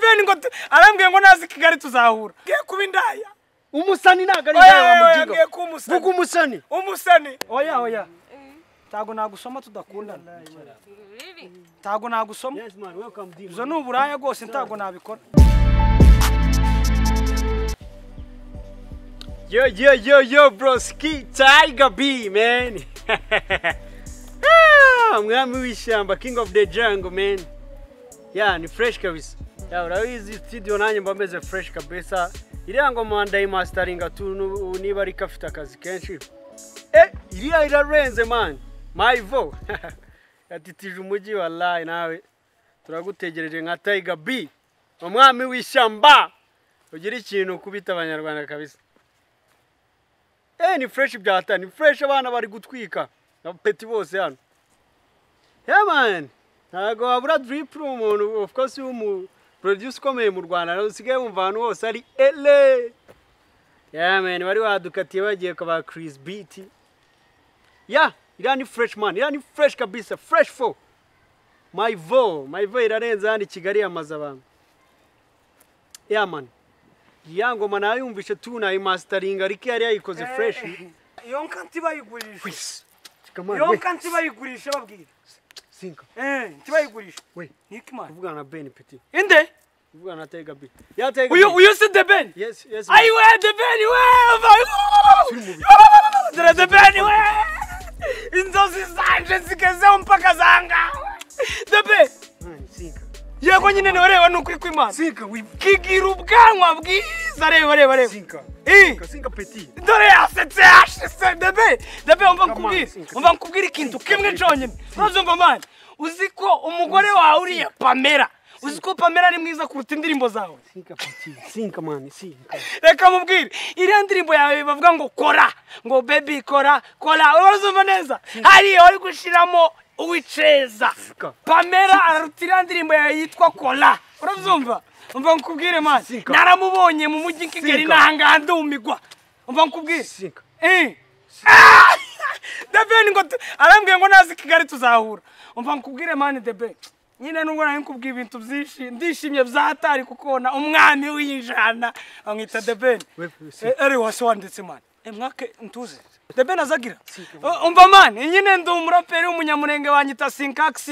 Ben ngo arambwiye ngo nazi Kigali tuzahura ngiye kuba indaya umusani naga ari indaya wamugiga ngiye ku umusani vuga umusani umusani oya tago nagusoma tudakundana tago nagusoma yes man welcome dim zo nuburaya gose ntago nabikora yo broski Tiger B man mwami w'ishyamba king of the jungle man ni fresh kabisa urabizi studio nanye mbameze fresh kabisa iriya ngoma ndayimasteringa tu niba ari kafite akazi kenshi iriya irarenze man Maivo yatitije umujyi wallahi nawe turagutegereje nka Tiger B umwami w'ishyamba ugira ikintu kubita abanyarwanda kabisa ni fresh byata ni fresh abana bari gutwika abapeti bose hano man ntago wabura drip room of course produce komeye mu Rwanda usigaye wumva abantu bose ari ele man bari wadukatiye bagiye kwa Chris Beat irani fresh man irani fresh kabisa fresh for Maivo irarenza handi Kigali yamaze abantu man ngoma nayumvishe tu nayimasteringa ariko yari yayikoze fresh iyo nkanti bayigurisha iyo nkanti bayigurisha babwira sinka ntibayigurisha we niki man uvuga na Ben Petit inde uvuga na Tiger B Tiger B uyu si the Ben yes ayi we the Ben we the Ben we inzozi zanje zigeze mpaka zanga the Ben sinka yego nyine ureba nukuri kw'Imana sinka kigira ubwanwa bwiza reba sinka Petit dore yasetse yashise debe umva nkubwira ikintu kimwe cyonyine urumva man uziko umugore wawe uriya Pamela uziko Pamela ari mwiza kuruta indirimbo zawe sinka Petit sinka man sinka reka mubwire iriya ndirimbo yawe bavuga ngo kora ngo baby kora urumva neza hari uri gushiramo uwiceza Pamela arutira ndirimbo yawe yitwa kora urumva umva nkubwire man naramubonye mu mujyi Kigali nahanga ndumigwa umva nkubwire Debe ngo arambwiye ngo nazi Kigali tuzahura umva nkubwire man Debe nyine nubwo nari nkubwiye ibintu byinshi ndishimye byatari kukona umwami w'injana amwita Debe wase wanditse man mwake ntuze Debe nazagira umva man nyine ndi umuraperi w'umunyamurenge wanyita Syntax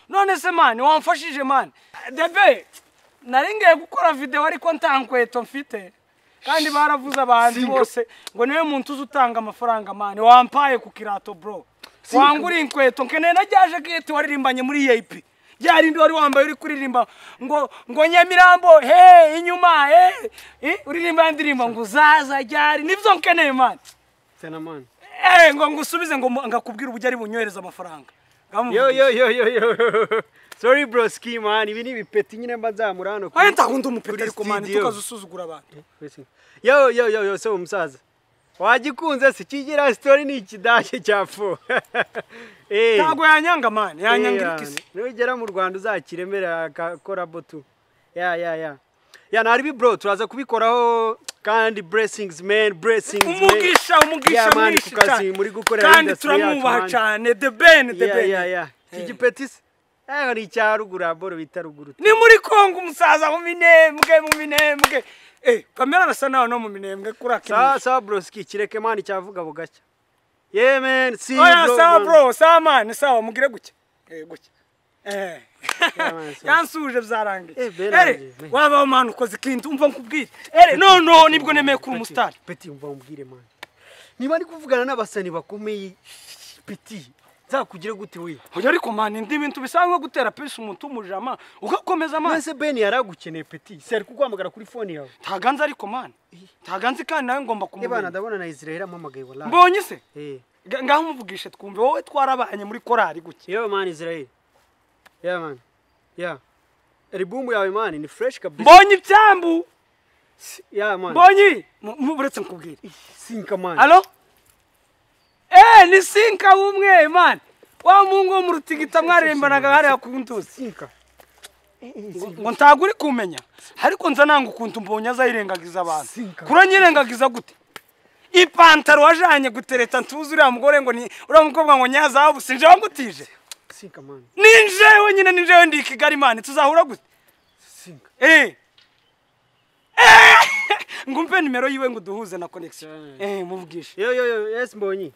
none se man wamfashije man Debe naringiye gukora video ariko ntankweto mfite kandi baravuze abahanzi bose ngo niwe muntu uzutanga amafaranga man wampaye ku kirato bro wangura inkweto nkene najyaje kiyete waririmbanye muri EAP ryarindi wari wambaye uri kuririmba ngo Nyamirambo inyuma uririmba ndirimba ngo uzaza ryari nivyo nkeneye man tena man ngo ngusubize ngo ngakubwira ubujya ari bunyohereza amafaranga yo sorry bro ski man ibi ni bipeti nyine mbazamura hano ayi ntakunda umupeti ariko man tukazusuzugura abantu yo so umusaza wagikunze se kigira story ni ikidashye cyafo ntago yanyanga man yanyangira ikisi nugera mu Rwanda uzakiremera akakora botu naribi bro turaza kubikoraho kandi blessings man umugisha mwinshi muri gukorera kandi turamubaha cyane the Ben kigipetis ari icyarugura boro bitaruguru ni muri Kongo umusaza mu minembwe Pamela arasa nawe no mu minembwe kurakira sa broski kireke man cyavuga bugacya man si bro sa man sawa mugire gucya yansuje byarangiye waba man ukoze ikintu umva nkubwire no nibwo nemeye kuri umustar Petit umva umbwire man niba ari kuvugana n'abasani bakomeye Petit zakugire gute we hoya ariko man ndi bintu bisanzwe gutera pesi umuntu umujama ugakomeza man ese Ben yaragukeneye Petit sari kuguhamagara kuri phone yawe taganze ariko man taganze kandi nawe ngomba kumubona ndabona na Israel amamagaye wallahi mbonye se ngaho umuvugishe twumve wowe twarabanye muri korari guke man Israel man album yawe man ni fresh kabisa mbonye ibyambu man mbonye muburetse nkubwire sinka man allo ni sinka umwe man wa mungu wo mu rutigita mwarembanaga hariya ku ntuzi sinka ngo ntaguri kumenya ariko nza nanga ukuntu mbonye azayirengagiza abantu kuranyirengagiza gute ipantaro wajanye gutereta ntuzi uriya mugore ngo ni uriya mukobwa ngo nyazabu sinje wangutije sinka man ninjewe nyine ninjewe ndi Kigali man tuzahura gute sinka ngumpe nimero yiwe ngo duhuze na connection muvugishe yo yes mbonyi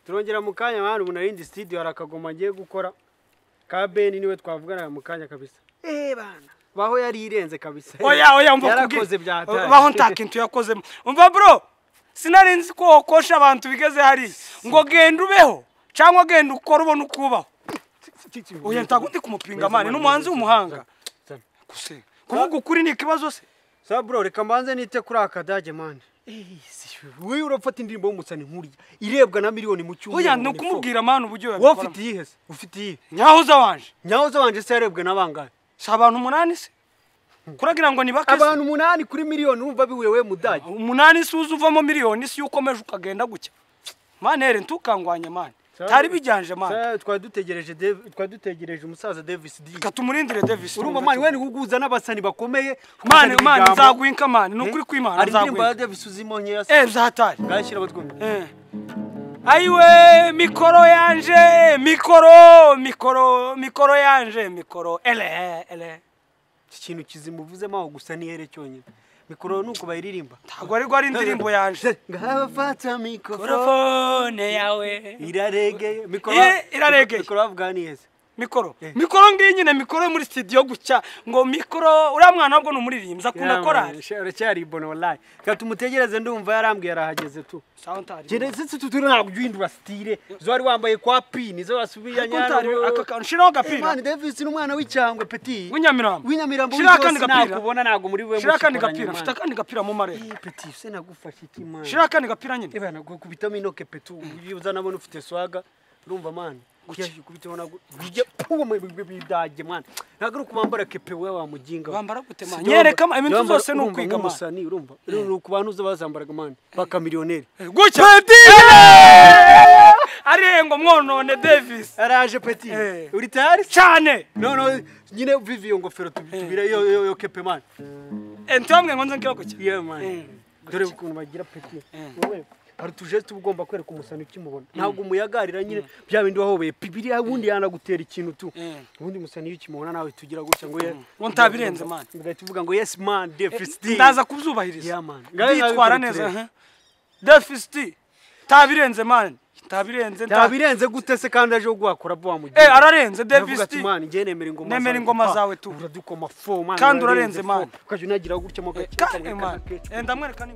turongera mu kanya abantu ubu narindi studio harakagoma ngiye gukora ka Ben niwe twavugana mu kanya kabisa bana baho yari irenze kabisa oya umva yarakoze byatari baho ntakintu yakoze umva bro sinarinzi ko kosha abantu bigeze hari ngo genda ubeho cyangwa genda ukora ubona ukubaho oya ntagundi kumupinga mani n'umuhanzi w'umuhanga kuse kuvuga ukuri ni ikibazo se sa bro reka mbanze nite kuri akadage mani wewe urafata indirimbo y'umusani nkuriya irebwa na miliyoni mu cyumweru oya no kumubwira mani uburyo wowe ufite iyihe se ufite iyihe nyahoza wanje se yarebwe n'abangahe si abantu 8 se kuragira ngo nibake abantu 8 kuri miliyoni urumva biwewe mudage 8 se uzuvamo miliyoni si ukomeje ukagenda gucya manere ntukangwanye mani tari bijyanje mani twadutegereje umusaza Davis D katumurindire Davis urumva mani we niguguza n'abasani bakomeye mani nzaguhinka mani nukuri kwimana nzaguhinka ari Davis uzimonye yase zatari gashira batwumva ayiwe mikoro yanje mikoro yanje ele ikintu kizimuvuzemo aho gusa ni here cyonyine mikoro nuko bayiririmba ntago ari indirimbo yanje ngafata mikrofone yawe irarege mikoro bavuga ni yese mikoro ngiyi nyine mikoro muri studio gucya ngo mikoro uriya mwana wabwo numuririmbyi akunda korari cyari bono wallahi katumutegereze ndumva yarambwiye arahageze tu geretse tuturi ntabwo uhindura style zo ari wambaye kwa pin zo wasubiye nyaro akashiraho gapira man Davis n'umwana w'icyangwe petit w'inyamirambo shiraka nakubona ntabwo muri we shiraka ni gapira mfite kandi gapira mu mare petit se nagufasha iki man shiraka ni gapira nyine ebana kubitamo inoke petu uza nabona ufite swaga urumva man kubitona bijye puma bidage man naguru kubambara kepe we wa mujinga bambara gute man nyereka ibintu zose no kwiga man musani urumva ku bantu zo bazambaraga man baka miliyoneri gucya ari ngo mwonone Davis araje petit uri tayari cyane no nyine vivi ngofero tubira yo kepe man entamwe ngonze nkira gucya yeah man dore ukuntu bagira petit wowe hari tuje tugomba kwereka umusani ukimubona ntabwo umuyagarira nyine bya bindi wahobeye bibiri ubundi yanagutera ikintu tu ubundi musani ukimubona nawe tugira gutya ngo ntabirenze man ngahita uvuga ngo yes man Davis D ndaza kubyubahiriza yeah man nditwara neza Davis D tabirenze man tabirenze gute se kandi aje guhakora bo wamugiye ararenze Davis D man ngiye nemera ingoma zawe tu uradukoma fo man kandi urarenze man ukaje unagira gutya mo gake man ndamwereka ni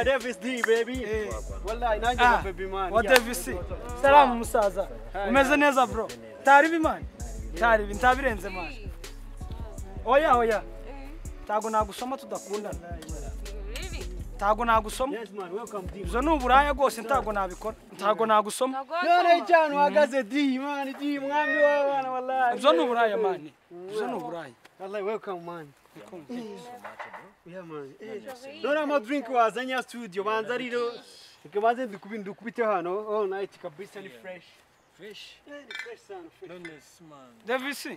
Davis D baby wallahi nanjye baby man wa Davis salamu musaza umeze neza bro taribi man taribi ntabirenze man oya tago nagusoma tudakundana tago nagusoma yes man welcome D zo nuburaya gose ntago nabikora ntago nagusoma none cyane wagaze D man D mwami w'abana wallahi zo nuburaya man zo nuburaya wallahi welcome man yeah man none ama drink wazanya studio banza riro ikabanze ndikubite hano all night kabisa ni fresh ni fresh sana Yes man Davis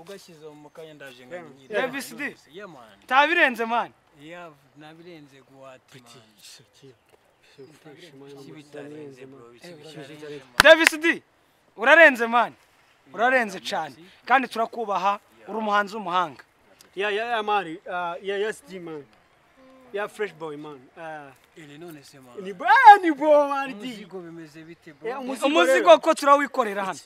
ugashyize mu kanya ndaje nganyine Davis D yeah man tabirenze man yeah nabirenze guhati bitarenze bro Davis D urarenze man urarenze cyane kandi turakubaha uri umuhanzi w'umuhanga yeah man yes D man ya fresh boy man. Ele none se man. Ni bro man. Umuzigo bimeze bite bro? umuzigo ko turawikorera hano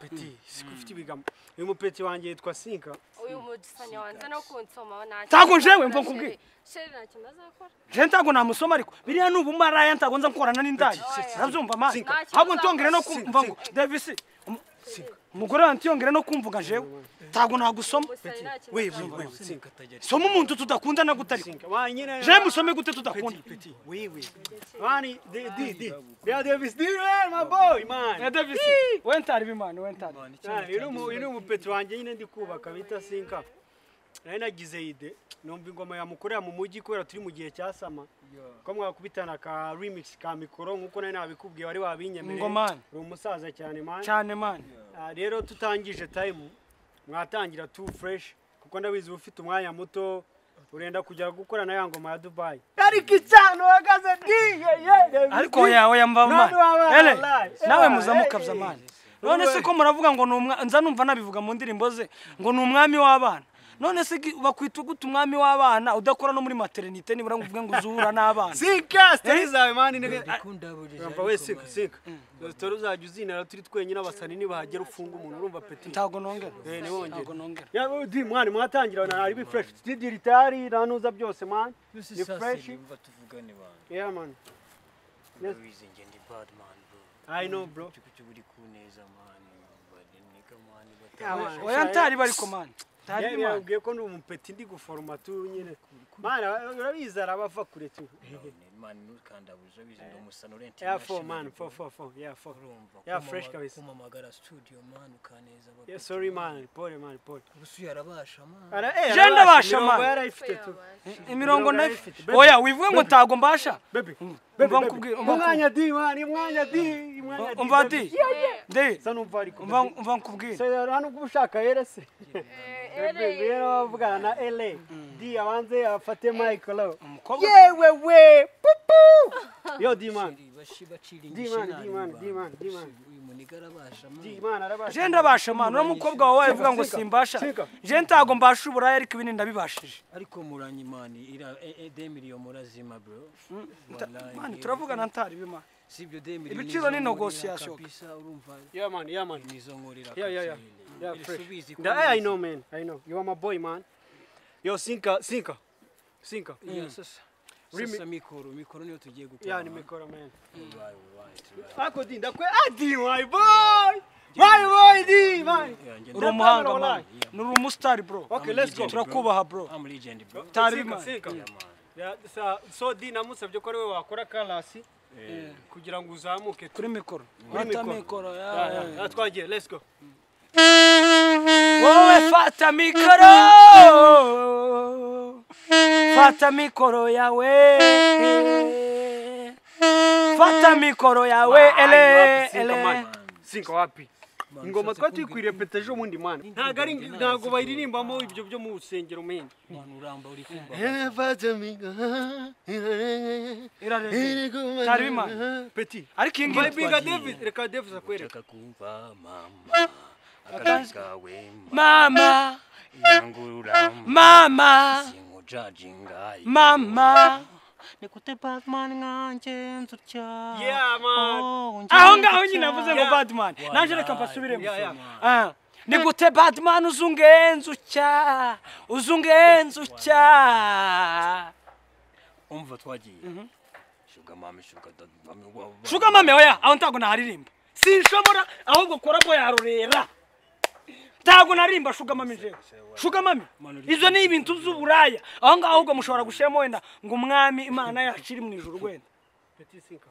Peti sikufite ibigamo. Uyu mupeti wanjye yitwa Sinka. uyu mudusanya wanze no kunsoma nta Ntago njewe mva nkubwire. sheri nta kintu azakora je ntago namusoma ariko biriya ni ubumaraya ntago nza nkorana n'indaya urabyumva mani ahubwo ntiyongere no kumva ngo Davis umugore wanjye ntiyongere no kumvuga jewe ntago nagusoma We Sinka. soma umuntu tudakundana gutari Wanyine. je musome gute tudakunda We. Wani di. Ya Davis di my boy man. Davis wentari bimana wentari Uyu mupeti wanjye nyine ndi kubaka bita Sinka. Nari nagize ide numva ingoma yamukorera mu mujyi kubera turi mu gihe cya sama ko mwakubitana ka remix ka mikoro nkuko nari nabikubwiye wari wabinyemereye Ngomani. uri umusaza cyane man cyane man rero tutangije time mwatangira too fresh kuko ndabizi ufite umwanya muto urenda kujya gukora na ya ngoma ya Dubai ariko icyano wagaze ariko yawe mva man ele nawe muzamukabza man none se ko muravuga ngo nza numva nabivuga mu ndirimbo ze ngo ni umwami w'abana none se bakwita gute umwami w'abana udakora no muri maternité nibura nguvuge ngo uzura n'abana Sinka stari zawe man Ndikunda buri. urumva we Sinka dore uzajya uzinara turi twenyine abasani nibahagera ufunga umuntu urumva peti ntago nongera nibongere nongera ya di mwana mwatangira na ari fresh studio ritari nanuza byose man Ni fresh. Mva tuvugane bana. yeah man Yes. Wizinge ndi bad man bro. I know bro Kuki buri kuneza man. Badnika Yeah, man. man. oya ntari bari ko man ntari man yabwiye ko ndi umupeti ndi guforoma tu nyine mana urabizi arabava kure tu Man nukandabuza bizinga umusano rent. yeah for man for yeah for yeah fresh kabisa Kumamagara studio man ukaneza baba. yeah sorry man pole man pole Ubusuye arabasha man. ara Je ndabasha, man. yarayifite tu imirongo ndayifite oya wivuge ngo ntago mbasha baby umva nkubwira umwanya di man umwanya di umva di de sanumva ariko umva nkubwira se hano kubushaka yerese rero bavugana na LA di abanze afate Michael umukobwa yewe we pupu yo di man Bashibacira di man uyu muniga arabasha man. di man arabasha je ndabasha man uri umukobwa wawe uvuga ngo simbasha je ntago mbasha uburaya ariko ibindi ndabibashije Ariko muranyi man ira 2 million murazima bro. man turavugana ntari bima Sibyo 2 million. Ibiciro ni negotiation. Urumva yeah man nizo nkorera. yeah fresh I know man I know you are my boy man yo Sinka Sasa mikoro niyo tugiye gukora. yeah ni mikoro man Right. ako di ndakwe adi my boy di man uri umuhanga man nuri umustar bro okay let's go turakubaha bro I'm legend bro. ntari bima Sinka Yeah man. yeah so di namusabye ko ari we wakora kalasi kugira ngo uzamuke kuri mikoro Kuri fata mikoro. mikoro yeah twagiye let's go wowe fata mikoro fata mikoro yawe fata mikoro yawe ele Sinka wapi ingoma twatwikwiriye pete ejo mundi mana ntago bayiririmbamo ibyo byo mu rusengero men Man uramba uri kumva. ntari bima peti ariko iyi ngiyi Biga David reka David akwereka Chaka kumva mama. Akakawe mama yangurura mama singo judginga. mama Nikute Batman nganje nzutya. yeah man aho ngaho nyine navuze ngo Batman naje reka mbasubiremo yeah ni gute Batman uzungenza ucya Umva twagiye. shuga mame oya aho ntago naharirimba sinshobora ahubwo korabo yarorera ntago narimba shuga mame je shuga mame izo ni ibintu z'uburaya aho ngaho ahubwo mushobora gushiramo wenda ngo umwami imana yaciri mu ijuru gwenda peti Sinka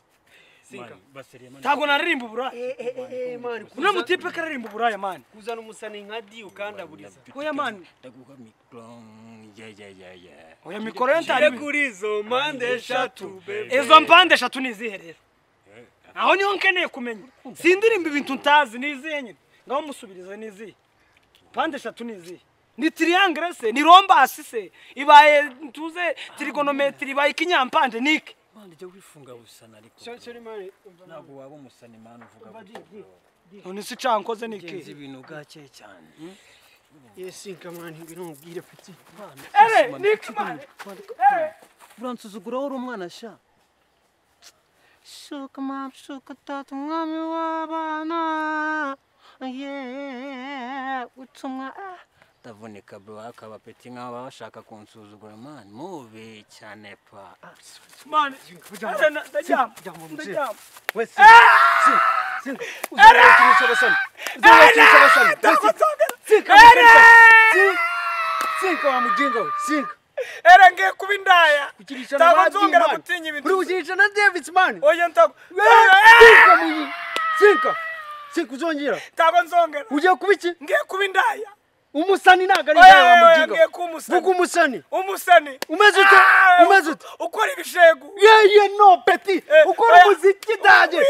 ntago naririmba uburaya man uno mutipe karirimba uburaya man kuzana umusani nka di ukandaburiza oya man ndaguha mikro. Yeah. oya mikoro yo ntari kuri izo mpande eshatu bebe izo mpande eshatu ni izihe rero aho niho nkeneye kumenya sindirimba ibintu ntazi ni izihe nyine ngaho musubirize ni izihe mpande eshatu ni izihe ni triangle se ni rombasi se ibaye tuze trigonometri ibaye ikinyampande niki Man je wifunga busana ariko. sorry man Ntabwo waba umusani man uvuga. none si cankoze niki Genzi ibintu gake cyane. yes Sinka man ibintu ubwire peti ere niki man uransuzugura uri umwana sha shuka mama shuka tata umwami w'abana yeah utumwa ndavunika bro akaba peti nk'aba bashaka kunsuzugura man mubi cyane pa man ndajya wese uzakinisha basana sinka wa mujinga sinka era ngiye kuba indaya ntabwo nzongera gutinya ibintu uri ugirisha na David man oya ntabwo sinka uzongera ntabwo nzongera ugiye kuba iki ngiye kuba indaya umusani ntago ari indaya wa mujinga ngiye kuba umusani vuga umusani umeze ute ukora ibishegu yeye no peti ukora umuziki daje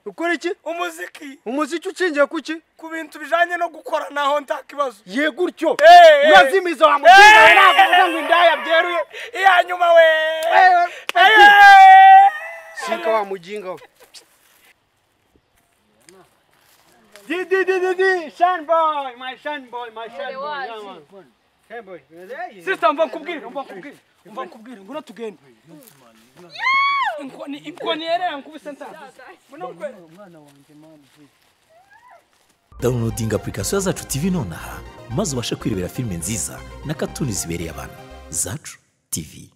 ukora iki umuziki ucingiye kuki ku bintu bijanye no gukora naho nta kibazo ye gutyo urazimiza wa mujinga ntabwo uvuga ngo indaya byeruye iya nyuma we sinka wa mujinga Shine boy, my shine boy. Shine boy. Sister, mva nkubwire. Nguna tugende. Inkoni yere nkubise nta. Mwana wanje man. Downloading application Zacu TV nonaha maze ubashe kwirebera filime nziza na cartoons zibereye abantu. Zacu TV.